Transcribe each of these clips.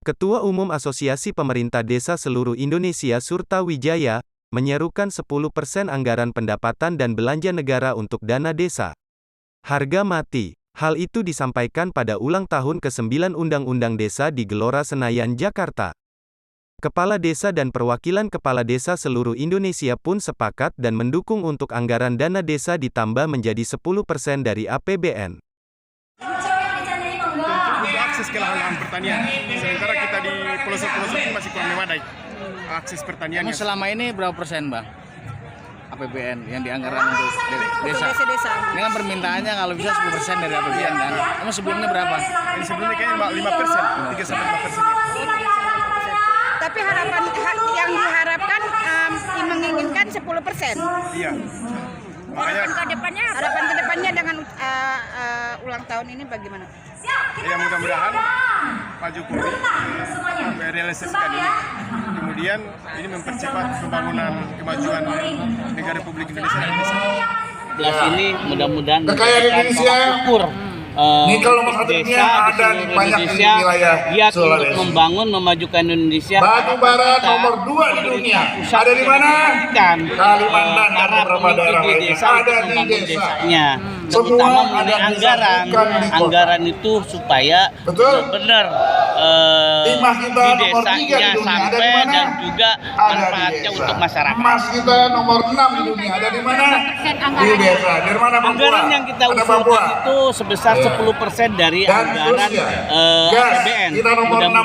Ketua Umum Asosiasi Pemerintah Desa Seluruh Indonesia Surta Wijaya, menyerukan 10% anggaran pendapatan dan belanja negara untuk dana desa. Harga mati. Hal itu disampaikan pada ulang tahun ke-9 Undang-Undang Desa di Gelora Senayan, Jakarta. Kepala Desa dan perwakilan Kepala Desa seluruh Indonesia pun sepakat dan mendukung untuk anggaran dana desa ditambah menjadi 10% dari APBN. Akses ke lahan pertanian, sementara kita di pelosok-pelosok ini masih kurang memadai akses pertaniannya. Selama ini berapa persen, Bang? APBN yang dianggarkan untuk desa. Dengan permintaannya kalau bisa 10% dari APBN kan. Emang sebelumnya berapa? Ini sebelumnya kayaknya 5%, 3-5%. Tapi harapan yang diharapkan menginginkan 10%. Iya. Makanya harapan kedepannya dengan ulang tahun ini bagaimana? ya mudah-mudahan Pak Jokowi merealisasikan ini. Kemudian ini mempercepat pembangunan kemajuan negara Republik Indonesia dan desa. Ini mudah-mudahan kekayaan Indonesia ukur nikel nomor satunya ada di banyak wilayah giat untuk Sulawesi. membangun memajukan Indonesia. Batu bara nomor 2 di dunia ada di mana? Kalimantan dan beberapa daerah lainnya ada di desanya. Terutama Semua ada anggaran, disatukan di kota. anggaran itu supaya benar Timah kita di nomor 3 desanya di dunia ada di sampai mana? dan juga Ada di manfaatnya desa. untuk masyarakat. Emas kita nomor 6 di dunia ada di mana? Di desa. Dari mana Papua? Anggaran yang kita Ada Papua. usulkan itu sebesar 10% dari Dan anggaran Rusia. Gas APBN. kita nomor 16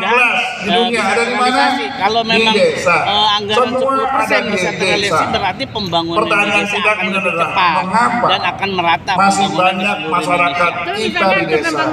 di dunia bisa ada di mana? terrealisasi. Kalau Di memang desa. anggaran Semua 10% ada di bisa terrealisasi desa. berarti pembangunan di Pertanyaan desa kita akan lebih adalah, cepat mengapa dan akan merata masih pembangunan di banyak seluruh masyarakat Indonesia. kita di desa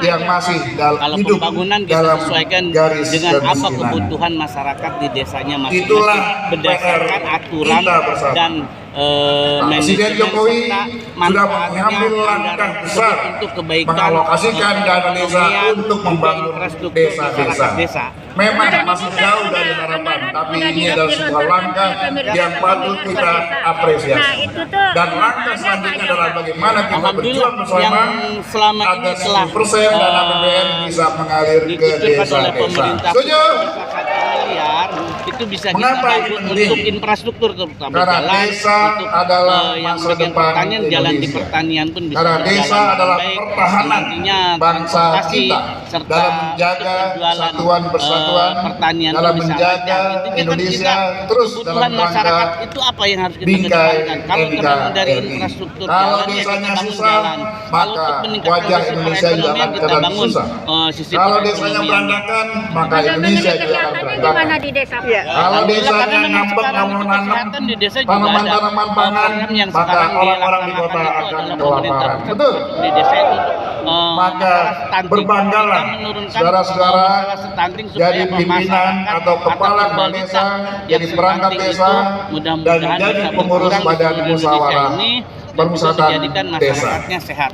yang masih Kalau hidup pembangunan kita dalam sesuaikan garis dengan apa kemiskinan. kebutuhan masyarakat di desanya masing-masing Itulah berdasarkan PR aturan kita bersama. dan Presiden manajemen Jokowi serta sudah manfaatnya mengambil langkah anggaran besar untuk kebaikan mengalokasikan dana desa perekonomian, untuk juga membangun infrastruktur desa-desa. masyarakat desa. Memang masih jauh dari harapan, tapi ini adalah sebuah langkah yang patut kita apresiasi. Dan langkah selanjutnya adalah bagaimana kita Alhamdulillah berjuang bersama yang selama ini agar telah 10% dana APBN bisa mengalir ke dikucurkan oleh desa-desa. pemerintah Setuju? 1 miliar itu bisa kita Mengapa ini bangun penting? untuk infrastruktur terutama Karena jalan desa untuk adalah yang masa bagian depan pertanian jalan di Indonesia. pertanian pun bisa Karena berjalan desa dengan adalah baik. pertahanan Nantinya bangsa transportasi kita serta dalam menjaga penjualan, kesatuan persatuan, pertanian dalam pun bisa menjaga lancar. Intinya kan Indonesia kita, terus kebutuhan dalam rangka masyarakat itu apa yang harus kita bingkai kedepankan. Kalau terbangun dari NKRI. infrastruktur Kalau jalan ya kita desanya bangun susah, jalan. Kalau maka untuk meningkatkan wajah sisi Indonesia juga perekonomian akan kita terlihat bangun susah. sisi Kalau desanya perekonomian. berantakan, maka Indonesia juga akan berantakan. di desa? Kalau desanya ngambek nggak mau nanam di desa juga tanaman-tanaman ada pangan, program yang maka sekarang orang-orang di dilaksanakan kota itu akan adalah kelaparan. pemerintah Betul? di desa itu Maka stunting. berbanggalah Kita menurunkan saudara-saudara masalah stunting supaya jadi pimpinan masyarakat atau kepala balita desa, yang jadi perangkat stunting desa, itu dan mudah-mudahan jadi bisa pengurus berkurang di badan seluruh Indonesia musyawarah ini dan bisa permusatan menjadikan desa. masyarakatnya sehat.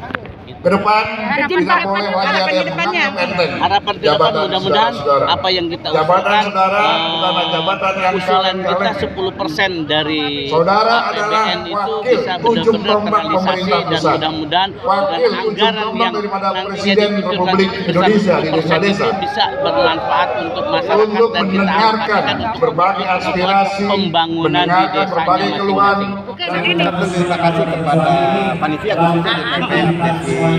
Ke depan tidak boleh lagi ada yang depannya. menganggap enteng Harapan ke depan jabatan mudah-mudahan saudara-saudara. apa yang kita Jabatan usulkan saudara bukanlah jabatan yang usulan kita kaleng-kaleng. 10% dari Saudara adalah APBN itu wakil bisa ujung benar-benar tombak terrealisasi pemerintah dan pusat. mudah-mudahan Wakil dengan ujung anggaran tombak yang daripada nantinya Presiden dikucurkan Republik sebesar Indonesia di 10% desa-desa. itu bisa bermanfaat untuk masyarakat Untuk dan kita mendengarkan alokasikan untuk berbagai aspirasi, pembangunan di mendengarkan desanya berbagai keluhan. masing-masing. Terima kasih kepada panitia khususnya DPP nasional,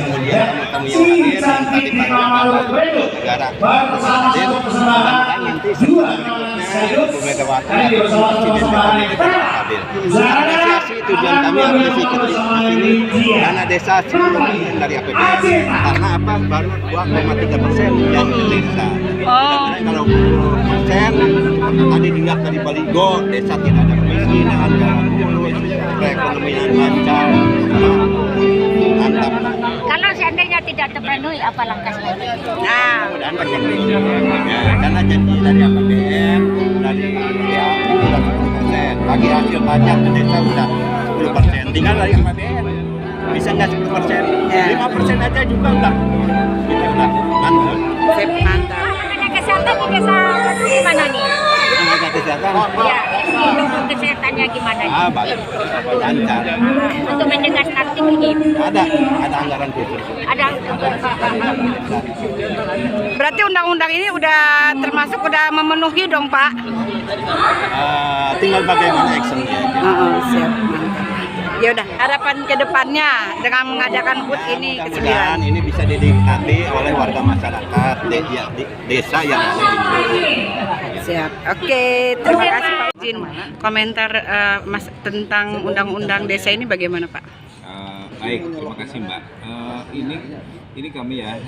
kemudian tamu-tamu yang hadir dan tadi negara hadir. Mudah-mudahan nanti setelah berikutnya Bu Megawati atau Presiden Jokowi juga hadir. Apresiasi tujuan kami apresiasi ke sini dana desa 10% dari APBN karena apa baru 2,3% yang ke desa. Mudah-mudahan kalau 10% tadi dilihat dari Baligo desa tidak ada kemiskinan, perekonomian lancar, mantap. Kalau seandainya tidak terpenuhi, apa langkah selanjutnya? Nah, mudah-mudahan terpenuhi. Ya, karena janji dari APBN, dari DA sudah 10%. Bagi hasil pajak ke desa sudah 10%. Tinggal dari APBN. Bisa nggak 10%? 5% aja juga enggak. Gitu udah. Mantap. Mantap. Kesehatan di desa gimana nih? Tenaga kesehatan. Ya, untuk kesehatannya gimana nih? Baik. Lancar. Untuk mencegah stunting ini Ada anggaran khusus. ada Berarti undang-undang ini udah termasuk udah memenuhi dong Pak? Tinggal bagaimana actionnya. Siap. Ya udah, harapan ke depannya dengan mengadakan HUT ini ke-9. Mudah-mudahan ini bisa dinikmati oleh warga masyarakat desa yang ada di sini. Siap. Oke, terima kasih Pak. Izin komentar Mas tentang undang-undang desa ini bagaimana Pak? Baik, terima kasih Mbak. Ini kami ya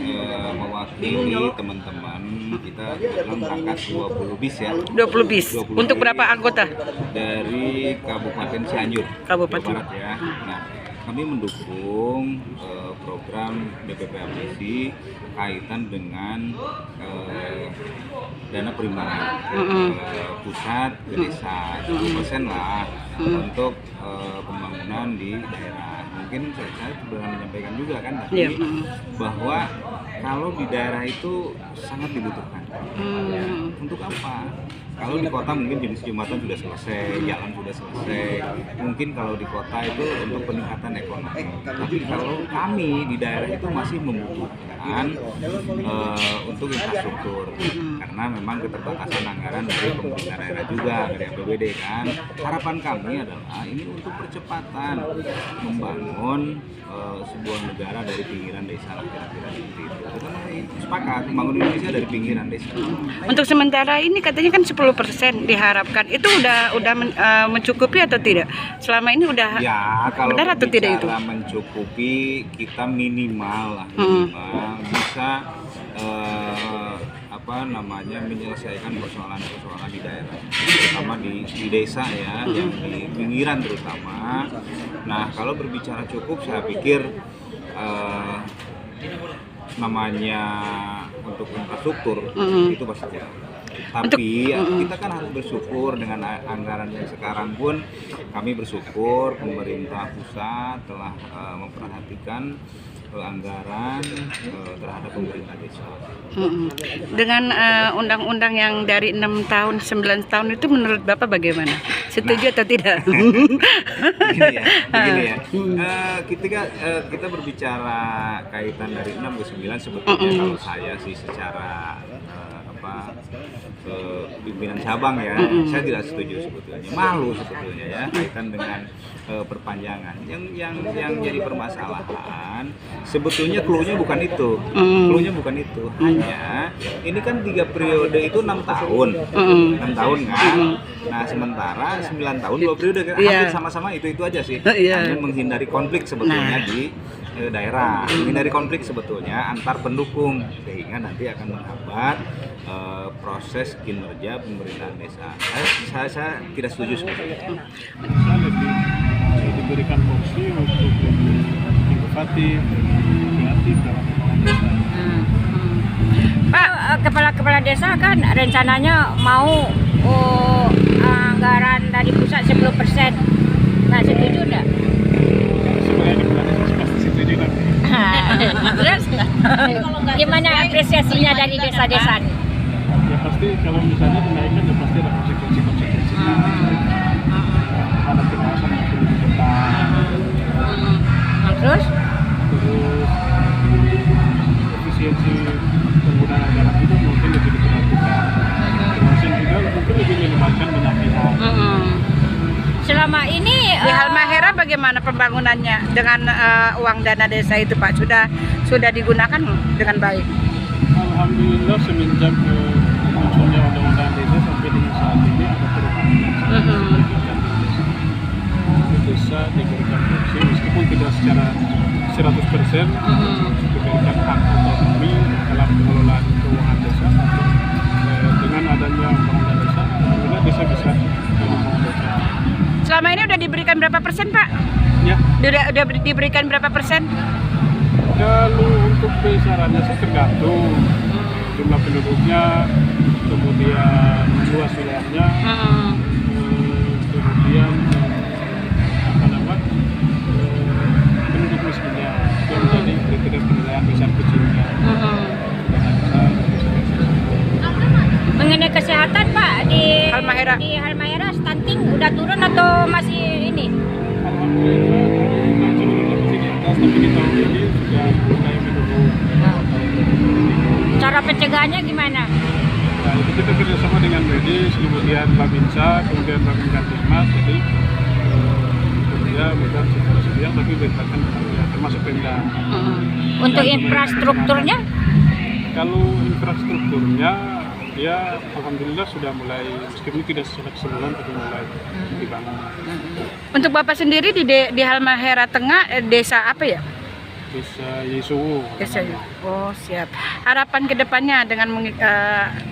mewakili teman-teman kita dalam berangkat 20 bis ya. 20 bis. Untuk berapa anggota? Dari Kabupaten Cianjur, Kabupaten Jawa Barat ya. Nah, kami mendukung program BPP Amnesti kaitan dengan dana perimbangan pusat ke desa 10% lah untuk pembangunan di daerah. Mungkin saya sudah menyampaikan juga kan tadi bahwa kalau di daerah itu sangat dibutuhkan. Ya, untuk apa? Kalau di kota mungkin jenis jembatan sudah selesai, jalan sudah selesai. Mungkin kalau di kota itu untuk peningkatan ekonomi. Tapi kalau kami di daerah itu masih membutuhkan untuk infrastruktur. Karena memang keterbatasan anggaran dari pemerintah daerah juga, dari APBD kan. Harapan kami adalah ini untuk percepatan membangun sebuah negara dari pinggiran desa lah kira-kira seperti itu. Kita sepakat membangun Indonesia dari pinggiran desa. Untuk sementara ini katanya kan 10% diharapkan. Itu udah mencukupi atau tidak? Selama ini udah ya, kalau benar atau tidak itu? Mencukupi, kita minimal lah, minimal bisa menyelesaikan persoalan-persoalan di daerah, terutama di desa ya, yang di pinggiran terutama. Nah, kalau berbicara cukup, saya pikir namanya untuk infrastruktur itu pasti ya. Tapi kita kan harus bersyukur dengan anggaran yang sekarang pun, kami bersyukur pemerintah pusat telah memperhatikan anggaran terhadap pemerintah desa. Dengan undang-undang yang dari 6 tahun, 9 tahun itu menurut Bapak bagaimana? Setuju atau tidak? Begini ya. Ketika kita berbicara kaitan dari 6 ke 9, sebetulnya kalau saya sih secara pimpinan cabang ya, saya tidak setuju sebetulnya, malu sebetulnya ya kaitan dengan perpanjangan. Yang jadi permasalahan sebetulnya clue-nya bukan itu, hanya ini kan 3 periode itu 6 tahun, 6 tahun kan. Nah sementara 9 tahun 2 periode kan, hampir sama-sama itu aja sih, hanya menghindari konflik sebetulnya di daerah, menghindari konflik sebetulnya antar pendukung, sehingga nanti akan menghambat proses kinerja pemerintahan desa. Saya tidak setuju sebetulnya. Saya lebih diberikan opsi untuk inovatif, kreatif dalam pembangunan desa. Pak, kepala desa kan rencananya mau anggaran dari pusat 10%. Nah, setuju enggak? Sebenarnya kepala desa pasti setuju nanti. Terus gimana apresiasinya dari desa-desa? Ya pasti kalau misalnya kenaikan ya pasti ada konsekuensi ada pengawasan yang perlu diketat. Terus efisiensi penggunaan anggaran itu mungkin lebih diperhatikan. Termasuk juga mungkin lebih melibatkan banyak pihak. selama ini Di Halmahera bagaimana pembangunannya dengan uang dana desa itu Pak? Sudah digunakan dengan baik? Alhamdulillah semenjak munculnya undang-undang desa sampai dengan saat ini ada perubahan yang signifikan di desa. Desa diberikan fungsi meskipun tidak secara 100% diberikan hak otonomi dalam pengelolaan keuangan desa. Dengan adanya undang-undang desa, alhamdulillah desa bisa membangun desa. Selama ini udah diberikan berapa persen Pak? Ya. Udah diberikan berapa persen? Kalau untuk besarannya sih tergantung jumlah penduduknya, kemudian luas wilayahnya, kemudian penduduk miskinnya, yang menjadi kriteria penilaian besar kecilnya. mengenai kesehatan Pak di Halmahera stunting udah turun atau masih ini? Alhamdulillah cenderungnya masih di atas, tapi di tahun ini sudah mulai menurun. cara pencegahannya gimana? Nah, itu kita kerjasama dengan medis, kemudian Babinsa, kemudian Babinsa Timnas, jadi ya bukan sedia tapi berdasarkan ya, termasuk Pemda. Untuk infrastrukturnya? Kalau infrastrukturnya ya alhamdulillah sudah mulai, meskipun tidak sebulan tapi mulai dibangun. Untuk Bapak sendiri di Halmahera Tengah, desa apa ya? Desa Yesuwu. Desa. Oh, siap. Harapan kedepannya dengan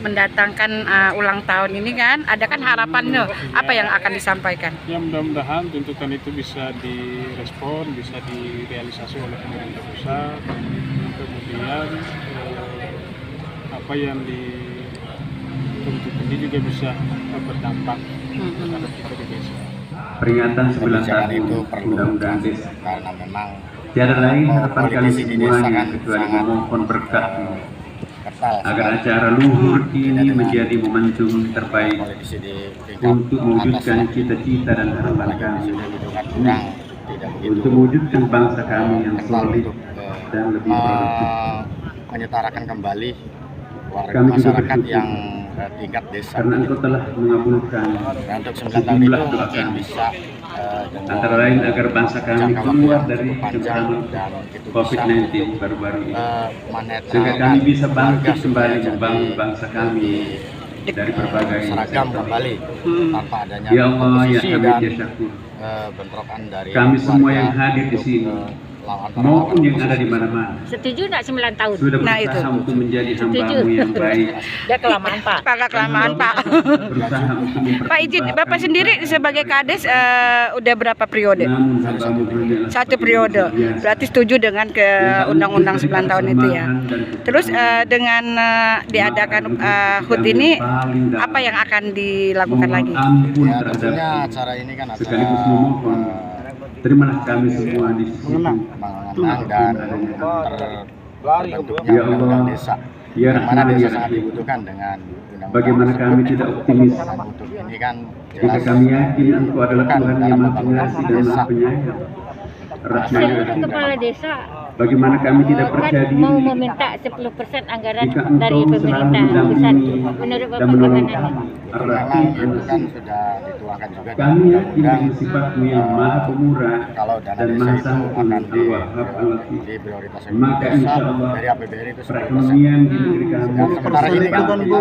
mendatangkan ulang tahun ini kan, ada kan harapannya apa yang akan disampaikan? Ya mudah-mudahan tuntutan itu bisa direspon, bisa direalisasi oleh pemerintah pusat, kemudian apa yang dituntut ini juga bisa berdampak terhadap kita di desa. Peringatan 91 itu perlu Undang-Undang Desa. karena memang Tiada lain harapan kami politisi di desa semuanya kan kecuali sangat memohon berkah-Mu kental agar sekali. acara luhur Tidak ini dengan menjadi momentum terbaik politisi di tingkat untuk mewujudkan atas, cita-cita dan harapan apalagi kami, sudah didengar kurang tidak begitu untuk mewujudkan bangsa kami yang kental solid untuk dan lebih produktif. menyetarakan kembali warga Kami juga masyarakat bersyukur yang tingkat desa. Karena Engkau telah mengabulkan Dan untuk 9 tahun itu sejumlah doa mungkin kami, bisa antara lain agar bangsa kami jangka waktu keluar yang dari cukup panjang cengkraman dan itu COVID-19 bisa baru-baru ini, sehingga menetralkan kami bisa warga bangkit supaya kembali jadi membangun bangsa kami dari berbagai seragam sektor. kembali tanpa adanya Ya Allah, ya oposisi kami dan syakur. bentrokan dari Kami semua warga yang hadir di untuk, sini, antara maupun lawan yang ada di oposisi. mana-mana, Setuju nggak 9 tahun? sudah Nah, berusaha itu. untuk menjadi Setuju. hamba-Mu yang baik, Udah kelamaan Pak. Agak kelamaan Pak. berusaha untuk Pak izin, Bapak sendiri sebagai Kades udah berapa periode? Namun hamba-Mu hanyalah Satu seperti periode. yang biasa. Berarti setuju dengan ke Undang-Undang 9 tahun itu ya. Terus dengan diadakan HUT ini, apa yang akan dilakukan lagi? Ampun Ya, terhadap tentunya acara ini kan acara sekaligus memohon terimalah kami semua di sisi mengenang dan terbentuknya Ya undang-undang Allah, desa. Ya Yang mana Rahman, desa Ya sangat Rahim. dibutuhkan dengan undang-undang Bagaimana tersebut. kami tidak optimis Dan untuk ini kan jika jelas kami yakin Engkau adalah bukan Tuhan yang dalam Maha pembangunan Pengasih dan desa. Maha Penyayang, Rahman ya Seluruh Rahim. kepala desa Bagaimana kami tidak percaya kan mau diri meminta 10% anggaran jika dari Engkau selalu pemerintah mendampingi pusat. Menurut dan Bapak menolong gimana? kami. Memang Ar-Rahim itu kan Ar-Rahim. sudah dituangkan juga dalam Kami yakin undang-undang dengan sifat-Mu yang Maha Pemurah kalau dana dan desa Maha itu Santun, akan Al-Wahhab Al-Latif. diprioritaskan Maka desa insya Allah dari APBN itu 10%. perekonomian di negeri kami Dan sementara ini kan akan Bu,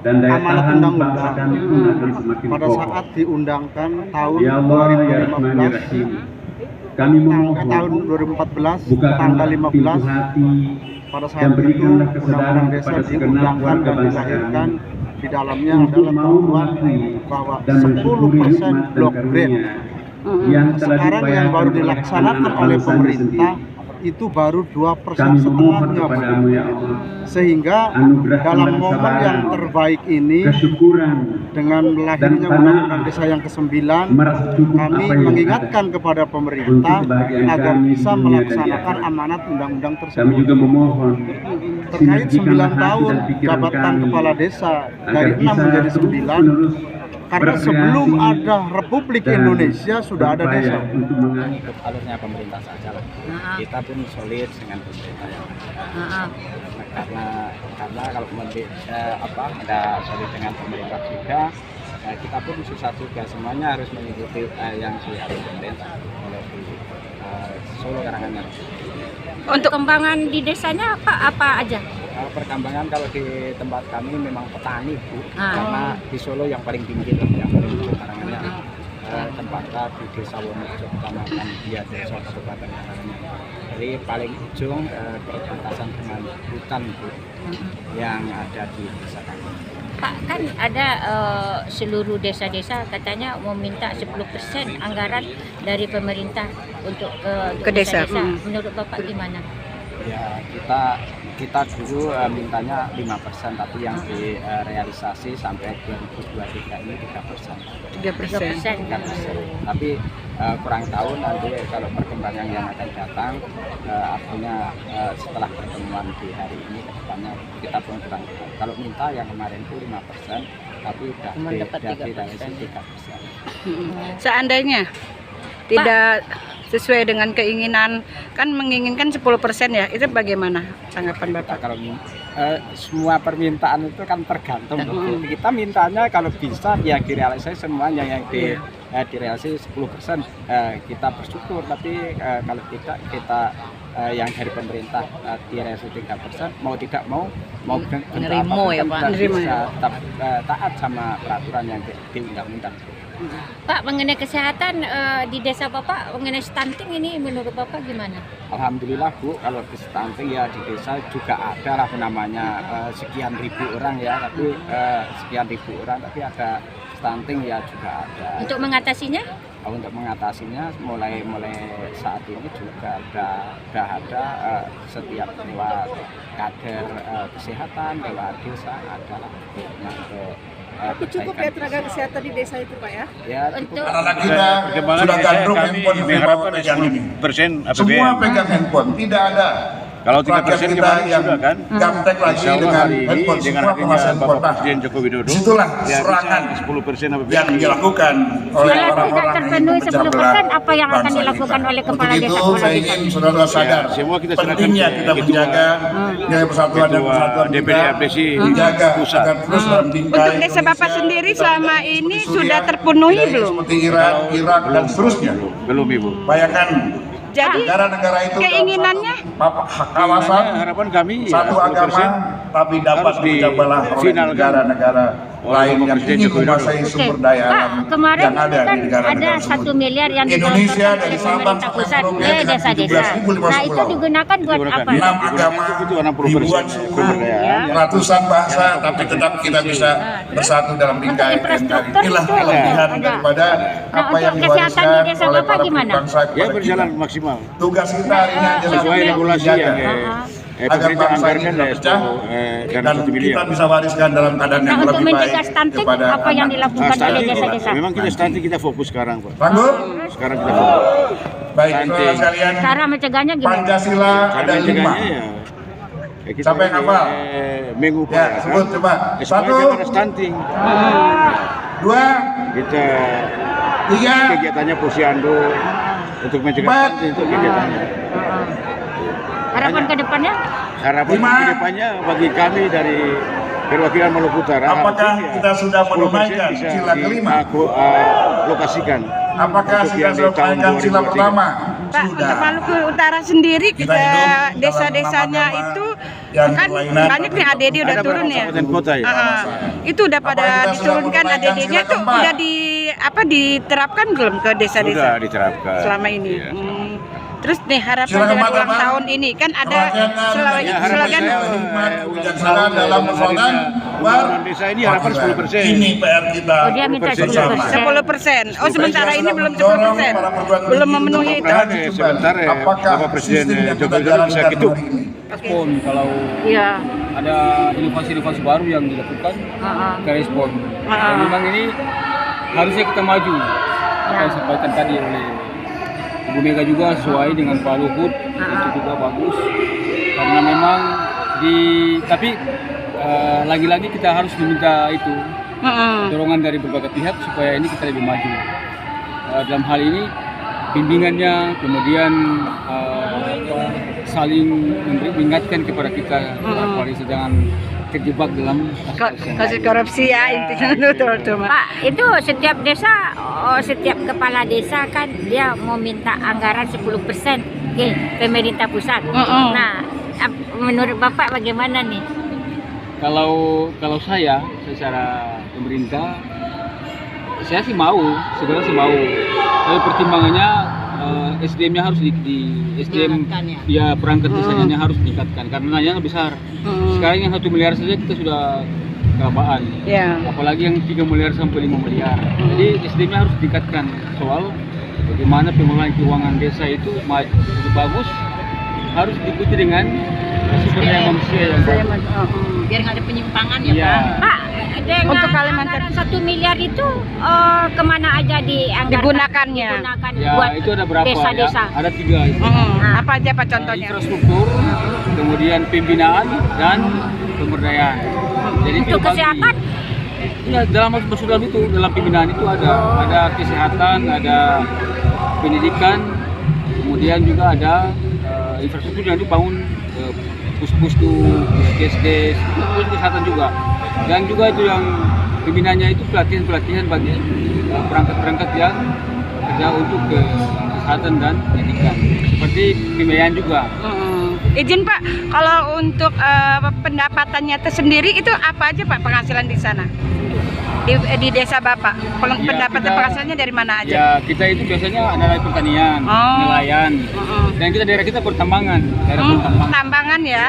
dan daya amanat tahan undang-undang. bangsa kami pun akan semakin pada kokoh. saat diundangkan tahun Ya Allah, Ya Rahman, Ya 2015 Rahim. Kami memohon, tahun 2014 bukakanlah tanggal pintu 15 hati pada dan saat itu berikanlah kesadaran undang-undang desa kepada segenap diundangkan warga dan bangsa dilahirkan kami di dalamnya untuk adalah mau ketentuan mematuhi bahwa dan mensyukuri 10% nikmat dan block grant karunia yang telah sekarang yang baru dibayarkan oleh dilaksanakan anak-anak oleh bangsa pemerintah sendiri. itu baru 2% Kami memohon setengahnya kepadamu ya Allah, sehingga anugerahkanlah dalam momen kesabaran, yang terbaik ini kesyukuran, dengan lahirnya dan undang-undang desa yang ke-9 merasa cukup kami apa yang mengingatkan kepada pemerintah untuk kebahagiaan agar kami bisa di dunia dan di melaksanakan akhirat. amanat undang-undang Kami tersebut. juga memohon Terkait 9 sinergikanlah hati tahun dan pikiran jabatan kami kepala desa agar dari 6 bisa menjadi 9 terus-menerus karena berkreasi sebelum ada Republik dan Indonesia sudah ada berupaya desa. untuk mengangkat ikut alurnya pemerintah saja lah. Kita pun solid dengan pemerintah yang ada. Karena kalau ada solid dengan pemerintah juga, kita pun susah juga, semuanya harus mengikuti yang diatur pemerintah oleh Solo Karanganyar. Untuk kembangan di desanya apa aja? Perkembangan kalau di tempat kami memang petani Bu, Ah. karena di Solo yang paling tinggi loh, yang paling ujung Karanganyar. Tempatnya di Desa Wonorejo, Kecamatan Biak Desa, Kabupaten Karanganyar. Jadi paling ujung berbatasan dengan hutan Bu, yang ada di desa kami. Pak, kan ada seluruh desa-desa katanya meminta 10% anggaran dari pemerintah untuk Ke desa. desa-desa. Menurut Bapak gimana? Ya kita dulu mintanya 5%, tapi yang direalisasi sampai 2023 ini 3%. 3%. 3%. Tapi kurang tahu nanti kalau perkembangan yang akan datang, artinya setelah pertemuan di hari ini ke depannya kita pun kurang tahu. Kalau minta yang kemarin itu 5%, tapi sudah direalisasi 3%. Seandainya tidak sesuai dengan keinginan, kan menginginkan 10% ya, itu bagaimana tanggapan Bapak? Kalau semua permintaan itu kan tergantung. Kita mintanya kalau bisa ya direalisasi semuanya, yang direalisasi 10%, kita bersyukur. Tapi kalau tidak, kita yang dari pemerintah direalisasi 3%, mau tidak mau Nerimo ya Pak, bisa tetap taat sama peraturan yang di undang-undang. Pak, mengenai kesehatan di desa Bapak, mengenai stunting ini menurut Bapak gimana? Alhamdulillah Bu, kalau di stunting ya di desa juga ada lah namanya sekian ribu orang ya, tapi tapi ada stunting ya juga ada. Untuk mengatasinya? Untuk mengatasinya mulai saat ini juga udah ada setiap lewat kader kesehatan, lewat desa ada lah. Tapi cukup ya tenaga kesehatan di desa itu Pak ya? Ya cukup. Anak-anak kita sudah gandrung handphone mengharapkan pegang ini. 10% APBN. Semua pegang handphone, tidak ada. Kalau 3% kita kemarin yang juga kan, gaptek lagi dengan handphone, dengan semua penguasaan Bapak kota. Presiden Joko Widodo, Disitulah ya, serangan 10% APBN yang dilakukan oleh Kalau tidak orang-orang terpenuhi 10%, apa yang akan dilakukan oleh kepala Untuk desa? itu saya ingin saudara sadar, semua kita serahkan pentingnya ke kita ketua- menjaga nilai persatuan dan kesatuan DPD kita, APC dijaga pusat. agar terus dalam bingkai Untuk desa Bapak Indonesia, sendiri selama ini Suriah, sudah terpenuhi wilayah belum? seperti Iran, Irak dan seterusnya. belum Ibu. Bayangkan Jadi negara-negara itu keinginannya kawasan Harapan kami satu ya, agama 10% tapi dapat harus dijabalah oleh difinalkan negara-negara lain yang Presiden ingin Joko Widodo. menguasai sumber daya Pak, alam kemarin yang ada kan di negara-negara ada 1 miliar yang Indonesia digelontorkan dari oleh Sabang pemerintah sampai pusat Merauke ke dengan desa-desa. 17.500 Nah, itu digunakan buat apa? 6 agama, Itu 60% ribuan suku, kebudayaan. ratusan bahasa, tapi tetap kita bisa bersatu dalam bingkai Untuk infrastruktur Inilah itu kelebihan ada. daripada Nah, apa yang untuk kesehatan di diwariskan desa oleh Bapak para gimana? bangsa Ya kepada berjalan kita. maksimal Tugas kita hari ini adalah sesuai regulasi menjaga yang agar pemerintah bangsa ini anggarkan tidak pecah dan dan 1 kita miliar. bisa wariskan dalam keadaan Nah, yang untuk lebih baik mencegah stunting, kepada apa yang anak. dilakukan oleh Stunting, desa-desa? memang kita stunting kita fokus sekarang Pak. Ranggup? Sekarang kita fokus. Baik, Stunting. saudara sekalian, Cara mencegahnya gimana? Pancasila ada Cara 5. mencegahnya kita Siapa yang hafal? mengupayakan Ya, sebut coba. supaya 1, jangan ada stunting. 2, Kita 3, kegiatannya posyandu untuk mencegah 4, stunting itu kegiatannya. Harapan ke depannya? Harapan 5. kedepannya bagi kami dari perwakilan Maluku Utara, apakah harusnya kita sudah 10% menunaikan bisa sila kelima? lokasikan. Apakah Untuk sudah yang di tahun menunaikan sila 2023. pertama? Pak, Sudah. untuk Maluku Utara sendiri Kita hidup dalam desa-desanya agama itu yang kan berlainan, banyak nih ADD udah Ada turun beberapa ya. kabupaten kota ya. Itu udah pada Apakah kita sudah diturunkan menunaikan ADD-nya sila tuh keempat? udah diterapkan belum ke Sudah desa-desa diterapkan selama ini? Iya. Terus nih harapan Sila dengan keempat ulang apa? tahun ini kan ada Rakyat slogan Ya, harapan slogan saya hikmat, ulang kebijaksanaan tahun dalam dan persoalan hadirnya pembangunan desa ini harapan 10%. Ini PR kita. Oh, dia minta 10%. 10%. 10%. Oh, sementara ini belum 10%. Belum memenuhi itu. Sebentar ya, Bapak Presiden Joko Widodo bisa gitu. Respon kalau Iya. ada inovasi-inovasi baru yang dilakukan, kita respon. Dan memang ini harusnya kita maju. Apa yang disampaikan tadi oleh Ibu Mega juga sesuai dengan Pak Luhut, itu juga bagus. Karena memang tapi lagi-lagi kita harus meminta itu dorongan dari berbagai pihak supaya ini kita lebih maju. Dalam hal ini bimbingannya, kemudian saling mengingatkan kepada kita koalisi jangan terjebak dalam kasus korupsi ya intinya betul Pak. Pak, itu setiap desa, setiap kepala desa kan dia mau minta anggaran 10% ke pemerintah pusat. Nah, menurut Bapak bagaimana nih? Kalau saya secara pemerintah, saya sih mau, sebenarnya sih mau. Tapi pertimbangannya SDM-nya harus SDM ya perangkat desanya harus ditingkatkan karena yang besar. Sekarang yang 1 miliar saja kita sudah kelamaan. Apalagi yang 3 miliar sampai 5 miliar. Jadi SDM-nya harus ditingkatkan. Soal bagaimana pengelolaan keuangan desa itu lebih bagus, harus diikuti dengan sumber daya manusia yang bagus. Biar nggak ada penyimpangan ya, Iya. Pak. Dengan Untuk Kalimantan anggaran 1 miliar itu kemana aja dianggarkan? Digunakannya. Ya, buat itu ada berapa desa-desa. ya? Ada 3 itu. Apa aja Pak contohnya? Infrastruktur, kemudian pembinaan dan pemberdayaan. Jadi Untuk itu bagi- kesehatan? Ya, dalam pembinaan itu ada kesehatan, ada pendidikan, kemudian juga ada infrastruktur yang dibangun puskesmas, puskesdes, kesehatan juga. Dan juga itu yang pembinanya itu pelatihan bagi perangkat-perangkat yang kerja untuk kesehatan dan pendidikan. Seperti pembiayaan juga. Izin Pak, kalau untuk pendapatannya tersendiri itu apa aja Pak penghasilan di sana? Di desa Bapak, pendapatan penghasilannya dari mana aja? Ya, kita itu biasanya ada dari pertanian, nelayan, dan daerah kita pertambangan, Tambangan ya.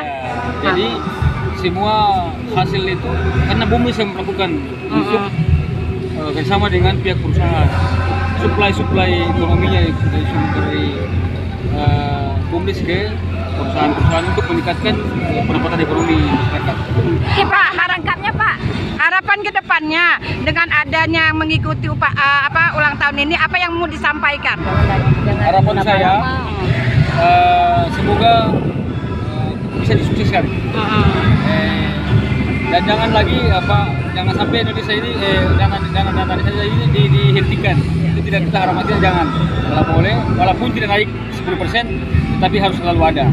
Jadi semua hasil itu karena bumi saya melakukan untuk bersama dengan pihak perusahaan, suplai ekonominya dari bumi ke perusahaan-perusahaan untuk meningkatkan pendapatan ekonomi masyarakat. Pak, harapannya Pak? Harapan ke depannya dengan adanya mengikuti ulang tahun ini, apa yang mau disampaikan? Harapan saya semoga bisa disukseskan. Dan jangan lagi jangan sampai Indonesia ini dana desa ini dihentikan. Itu tidak kita harapkan, jangan. Kalau boleh, walaupun tidak naik 10%, tapi harus selalu ada.